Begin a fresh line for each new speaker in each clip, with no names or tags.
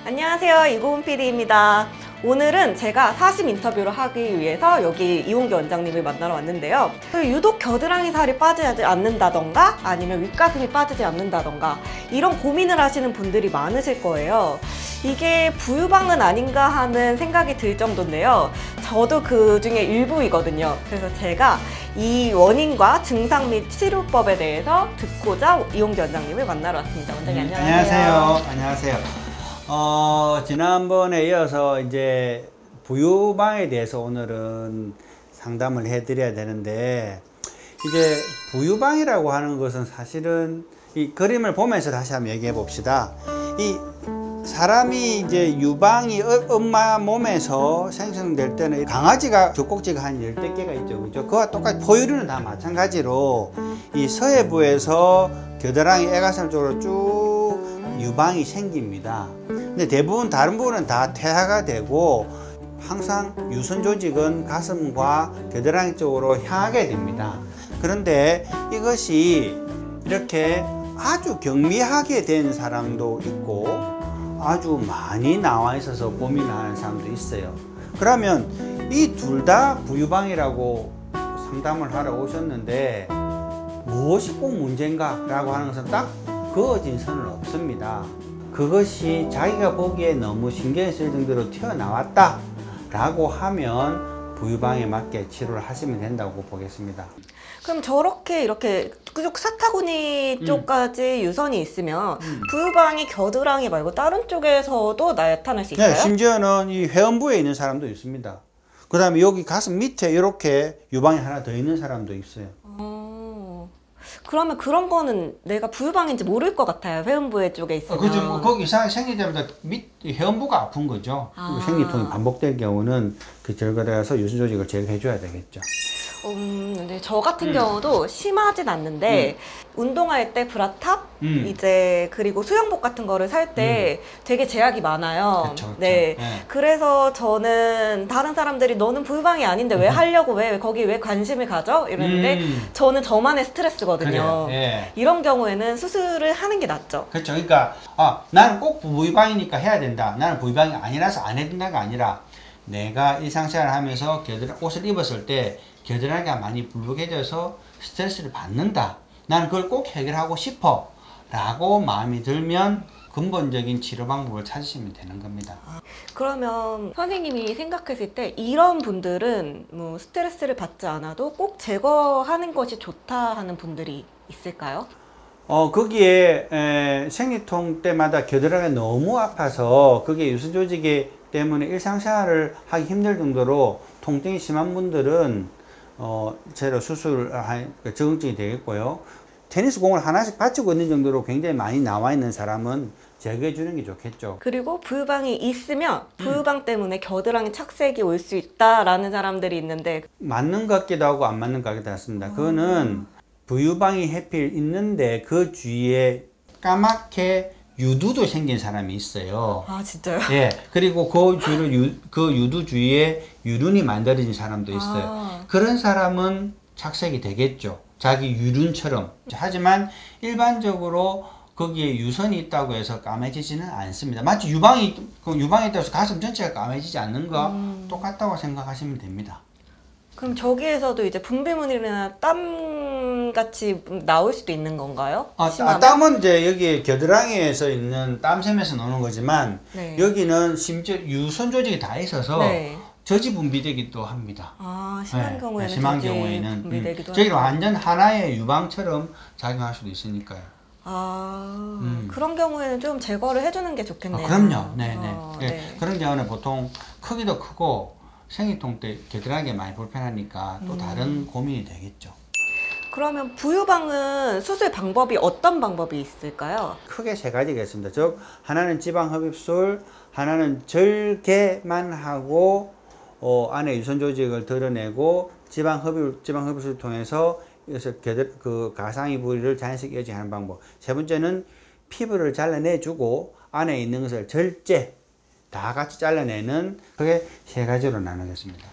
안녕하세요, 이고은 PD입니다. 오늘은 제가 사심 인터뷰를 하기 위해서 여기 이홍기 원장님을 만나러 왔는데요. 유독 겨드랑이 살이 빠지지 않는다던가 아니면 윗가슴이 빠지지 않는다던가 이런 고민을 하시는 분들이 많으실 거예요. 이게 부유방은 아닌가 하는 생각이 들 정도인데요. 저도 그 중에 일부이거든요. 그래서 제가 이 원인과 증상 및 치료법에 대해서 듣고자 이홍기 원장님을 만나러 왔습니다. 원장님 안녕하세요.
안녕하세요. 지난번에 이어서 이제 부유방에 대해서 오늘은 상담을 해드려야 되는데, 이제 부유방이라고 하는 것은 사실은 이 그림을 보면서 다시 한번 얘기해 봅시다. 이 사람이 이제 유방이 엄마 몸에서 생성될 때는 강아지가 젖꼭지가 한 10개가 있죠. 그죠? 그와 똑같이 포유류는 다 마찬가지로 이 서해부에서 겨드랑이 애가슴 쪽으로 쭉 유방이 생깁니다. 근데 대부분 다른 부분은 다 퇴화가 되고 항상 유선 조직은 가슴과 겨드랑이 쪽으로 향하게 됩니다. 그런데 이것이 이렇게 아주 경미하게 된 사람도 있고 아주 많이 나와 있어서 고민하는 사람도 있어요. 그러면 이 둘 다 부유방이라고 상담을 하러 오셨는데 무엇이 꼭 문제인가 라고 하는 것은 딱 그어진 선은 없습니다. 그것이 자기가 보기에 너무 신경이 쓸 정도로 튀어나왔다 라고 하면 부유방에 맞게 치료를 하시면 된다고 보겠습니다.
그럼 저렇게 이렇게 쭉 사타구니 쪽까지 유선이 있으면 부유방이 겨드랑이 말고 다른 쪽에서도 나타날 수 있어요?
네, 심지어는 이 회음부에 있는 사람도 있습니다. 그 다음에 여기 가슴 밑에 이렇게 유방이 하나 더 있는 사람도 있어요.
그러면 그런 거는 내가 부유방인지 모를 것 같아요. 회음부의 쪽에 있으면.
그죠. 뭐 거기 이상하게 생길 때마다 회음부가 아픈 거죠. 생리통이 반복될 경우는 그 제거돼서 유선 조직을 제거해줘야 되겠죠.
근데 저 같은 경우도 심하진 않는데 운동할 때 브라탑 이제 그리고 수영복 같은 거를 살 때 되게 제약이 많아요.
그쵸.
네.
네.
그래서 저는 다른 사람들이 너는 부유방이 아닌데 왜 하려고 왜 거기 왜 관심을 가져? 이러는데 저는 저만의 스트레스거든요.
예.
이런 경우에는 수술을 하는 게 낫죠.
그렇죠. 그러니까 나는 꼭 부유방이니까 해야 된다. 나는 부유방이 아니라서 안 해야 된다가 아니라 내가 일상생활을 하면서 옷을 입었을 때 겨드랑이가 많이 불룩해져서 스트레스를 받는다. 나는 그걸 꼭 해결하고 싶어 라고 마음이 들면 근본적인 치료 방법을 찾으시면 되는 겁니다.
그러면 선생님이 생각했을 때 이런 분들은 뭐 스트레스를 받지 않아도 꼭 제거하는 것이 좋다 하는 분들이 있을까요?
거기에 생리통 때마다 겨드랑이가 너무 아파서 그게 유선 조직이 때문에 일상생활을 하기 힘들 정도로 통증이 심한 분들은 제로 수술할 적응증이 되겠고요. 테니스 공을 하나씩 받치고 있는 정도로 굉장히 많이 나와 있는 사람은 제거해 주는 게 좋겠죠.
그리고 부유방이 있으면 부유방 때문에 겨드랑이 착색이 올 수 있다라는 사람들이 있는데
맞는 것 같기도 하고 안 맞는 것 같기도 합니다. 그거는 부유방이 해필 있는데 그 주위에 까맣게 유두도 생긴 사람이 있어요.
아 진짜요?
예. 그리고 그 유두 주위에 유륜이 만들어진 사람도 있어요. 그런 사람은 착색이 되겠죠. 자기 유륜처럼. 하지만 일반적으로 거기에 유선이 있다고 해서 까매지지는 않습니다. 마치 유방이 있다고 해서 가슴 전체가 까매지지 않는 거 똑같다고 생각하시면 됩니다.
그럼 저기에서도 이제 분비물이나 땀 같이 나올 수도 있는 건가요?
땀은 이제 여기 겨드랑이에서 있는 땀샘에서 나오는 거지만
네.
여기는 심지어 유선 조직이 다 있어서
네.
저지 분비되기도 합니다.
심한
네,
경우에는
심한
저지
경우에는
분비되기도
저기는
하죠.
완전 하나의 유방처럼 작용할 수도 있으니까요.
그런 경우에는 좀 제거를 해주는 게 좋겠네요.
그럼요. 네네.
네.
그런 경우는 보통 크기도 크고 생리통 때 겨드랑이가 많이 불편하니까 또 다른 고민이 되겠죠.
그러면 부유방은 수술 방법이 어떤 방법이 있을까요?
크게 세 가지가 있습니다. 즉 하나는 지방 흡입술, 하나는 절개만 하고 안에 유선 조직을 드러내고 지방 흡입술을 통해서 그 가상의 부위를 자연스럽게 여직하는 방법. 세 번째는 피부를 잘라내주고 안에 있는 것을 절제 다 같이 잘라내는, 그게 세 가지로 나누겠습니다.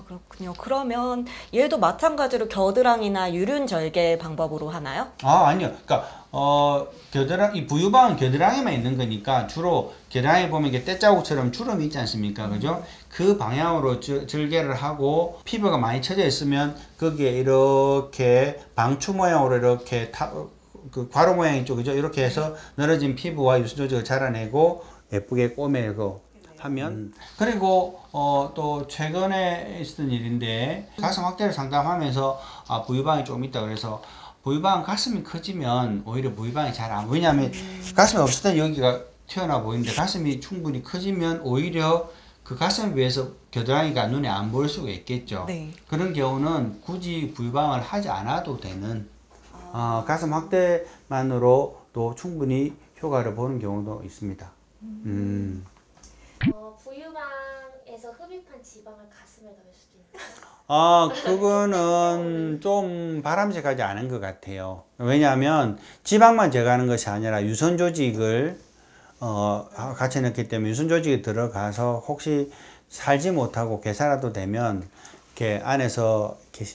아, 그렇군요. 그러면 얘도 마찬가지로 겨드랑이나 유륜 절개 방법으로 하나요?
아니요. 그러니까 이 부유방은 겨드랑이만 있는 거니까 주로 겨드랑이 보면 이게 떼자국처럼 주름이 있지 않습니까? 그죠? 그 방향으로 절개를 하고 피부가 많이 쳐져 있으면 거기에 이렇게 방추 모양으로 이렇게 그 괄호 모양 있죠. 그죠? 이렇게 해서 늘어진 피부와 유선 조직을 잘라내고 예쁘게 꼬매고 하면 그리고 또 최근에 있었던 일인데 가슴 확대를 상담하면서 부유방이 좀 있다 그래서 부유방 가슴이 커지면 오히려 부유방이 잘 안 보이냐면 가슴이 없을 때 여기가 튀어나와 보이는데 가슴이 충분히 커지면 오히려 그 가슴에 비해서 겨드랑이가 눈에 안 보일 수가 있겠죠.
네.
그런 경우는 굳이 부유방을 하지 않아도 되는 가슴 확대만으로도 충분히 효과를 보는 경우도 있습니다.
부유방에서 흡입한 지방을 가슴에 넣을 수도 있나요?
그거는 좀 바람직하지 않은 것 같아요. 왜냐하면 지방만 제거하는 것이 아니라 유선 조직을 같이 넣기 때문에 유선 조직이 들어가서 혹시 살지 못하고 괴사라도 되면 이렇게 안에서 이렇게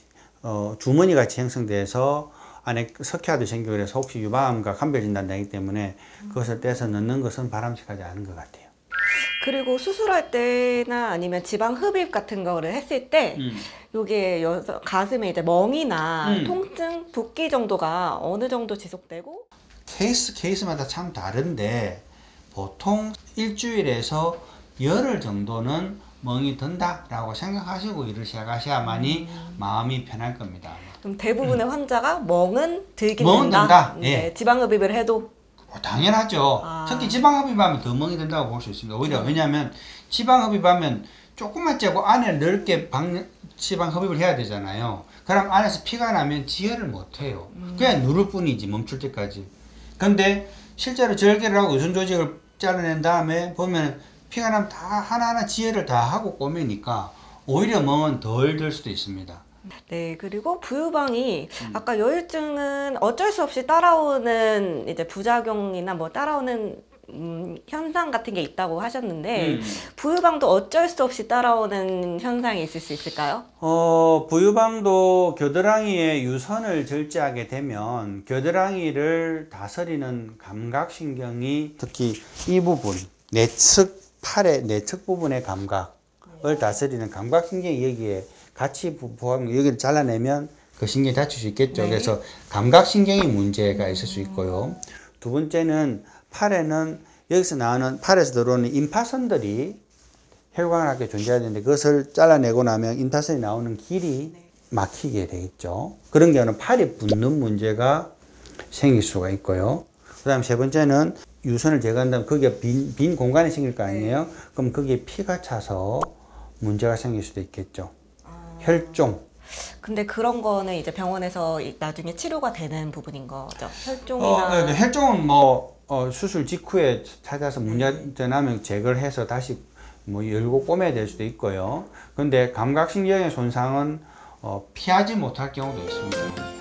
주머니 같이 형성돼서 안에 석회화도 생기고 그래서 혹시 유방암과 감별진단되기 때문에 그것을 떼서 넣는 것은 바람직하지 않은 것 같아요.
그리고 수술할 때나 아니면 지방 흡입 같은 거를 했을 때 요게 가슴에 이제 멍이나 통증, 붓기 정도가 어느 정도 지속되고
케이스마다 참 다른데 보통 일주일에서 열흘 정도는 멍이 든다라고 생각하시고 일을 시작하셔야만이 마음이 편할 겁니다.
그럼 대부분의 환자가 멍은 들긴
멍은
된다.
든다. 예.
지방 흡입을 해도
당연하죠. 특히 지방흡입하면 더 멍이 든다고 볼 수 있습니다. 오히려 왜냐하면 지방흡입하면 조금만 째고 안에 넓게 지방흡입을 해야 되잖아요. 그럼 안에서 피가 나면 지혈을 못해요. 그냥 누를 뿐이지 멈출 때까지. 근데 실제로 절개를 하고 유선 조직을 잘라낸 다음에 보면 피가 나면 다 하나하나 지혈을 다 하고 꼬매니까 오히려 멍은 덜 들 수도 있습니다.
네, 그리고 부유방이 아까 여유증은 어쩔 수 없이 따라오는 이제 부작용이나 뭐 따라오는 현상 같은 게 있다고 하셨는데 부유방도 어쩔 수 없이 따라오는 현상이 있을 수 있을까요?
부유방도 겨드랑이에 유선을 절제하게 되면 겨드랑이를 다스리는 감각신경이 특히 이 부분 팔의 내측 부분의 감각을 다스리는 감각신경이 여기에 같이 부합니다. 여기를 잘라내면 그 신경이 다칠 수 있겠죠.
네.
그래서 감각신경이 문제가 있을 수 있고요. 두 번째는 팔에는 여기서 나오는 팔에서 들어오는 임파선들이 혈관하게 존재하는데 그것을 잘라내고 나면 임파선이 나오는 길이 막히게 되겠죠. 그런 경우는 팔이 붓는 문제가 생길 수가 있고요. 그 다음 세 번째는 유선을 제거한다면 거기에 빈 공간이 생길 거 아니에요. 그럼 거기에 피가 차서 문제가 생길 수도 있겠죠. 혈종.
근데 그런 거는 이제 병원에서 나중에 치료가 되는 부분인 거죠. 혈종이나
네, 혈종은 수술 직후에 찾아서 문제가 나면 제거를 해서 다시 열고 꼬매야 될 수도 있고요. 근데 감각신경의 손상은 피하지 못할 경우도 있습니다.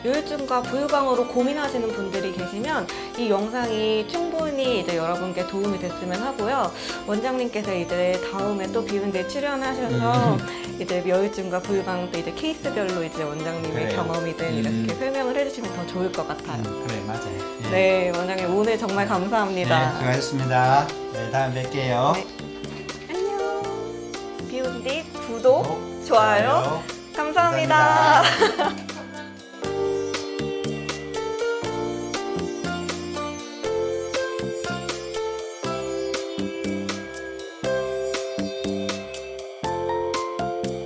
여유증과 부유방으로 고민하시는 분들이 계시면 이 영상이 충분히 이제 여러분께 도움이 됐으면 하고요. 원장님께서 이제 다음에 또 비운데 출연하셔서 이제 여유증과 부유방 또 이제 케이스별로 이제 원장님의
그래요.
경험이든 이렇게 설명을 해주시면 더 좋을 것 같아요.
그래, 맞아요. 예.
네, 원장님 오늘 정말 감사합니다.
네, 수고하셨습니다. 네, 다음에 뵐게요.
네. 안녕. 비운디 구독, 좋아요. 감사합니다.